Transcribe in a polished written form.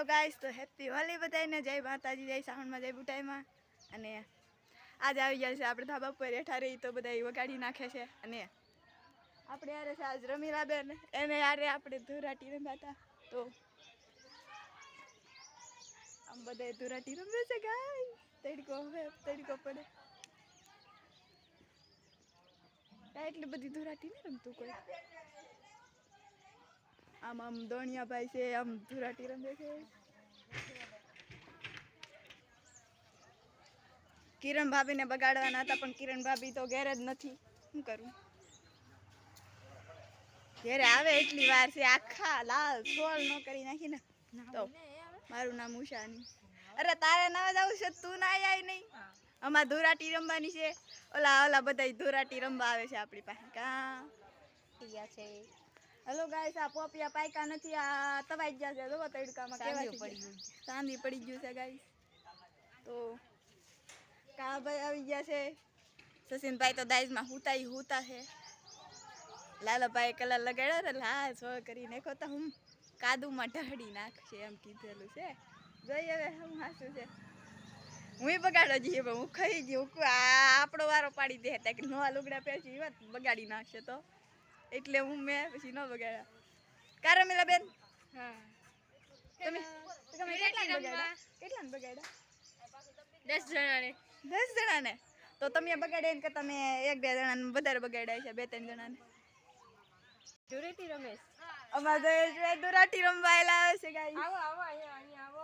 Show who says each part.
Speaker 1: Hello guys, તો happy Holi બધાને. જય માતાજી, જય સાવણમાં, જય બુટાઈમાં. અને આજે આવી ગયા છે આપણે ધાબા પર હેઠા રહી તો બધા વગાડી નાખે છે. અને આપણે યારે છે આજ રમીલા બેન, એને યારે આપણે ધુરાટી રમ્યા તો આમ બધા ધુરાટી રમે છે ગાઈસ. તડકો પડે એટલી બધી ધુરાટી નહીં રમતું કોઈ. આમ દોણિયા ભાઈ છે, આમ ધુરાટી રમે છે. કિરણ ભાભીને બગાડવાના હતા પણ કિરણ ભાભી તો ઘેર જ નથી. શું કરું? ઘેરે આવે એટલી વાર છે, આખા લાલ સોળ ન કરી નાખી ને. તો મારું નામ ઉષાની. અરે તારે ના જવું છે, તું ના આવી નહીં. અમાર ધુરાટી રમવાની છે. ઓલા બધા ધુરાટી રમવા આવે છે આપણી પાસે. કા છે? હેલો ગાઈસ, આ પોપિયા પાયકા નથી, આ તવાઈ ગયા છે. જોવો તડકામાં કેવા પડી ગયું, ચાંદી પડી ગયું છે ગાઈસ. તો કા ભાઈ આવી ગયા છે. સચિનભાઈ તો દાઈઝમાં હુતા છે. લાલાભાઈ કલર લગાડ્યો ને લાલ સો કરી નાખો તો હું કાદુમાં ઢળી નાખશે એમ કીધેલું છે. જોઈએ હવે હું હાસું છે. હું બગાડો જઈએ પણ હું ખાઈ ગયું. આપણો વારો પાડી દે હતા કે નવા લુગડા પહેરશે એ વાત બગાડી નાખશે તો એટલે હું મેં પછી ન બગાડ્યા. કારા મેલા બેન, હા તમે કેટલાને બગાડ્યા? 10 જણાને. તો તમે બગાડ્યા ને કે તમે 1-2 જણાને વધારે બગાડ્યા છે? 2-3 જણાને ધુરાટી રમેશ અમારે દુરાટી રમવા આવેલા છે ગાઈસ. આવો અહીંયા આવો.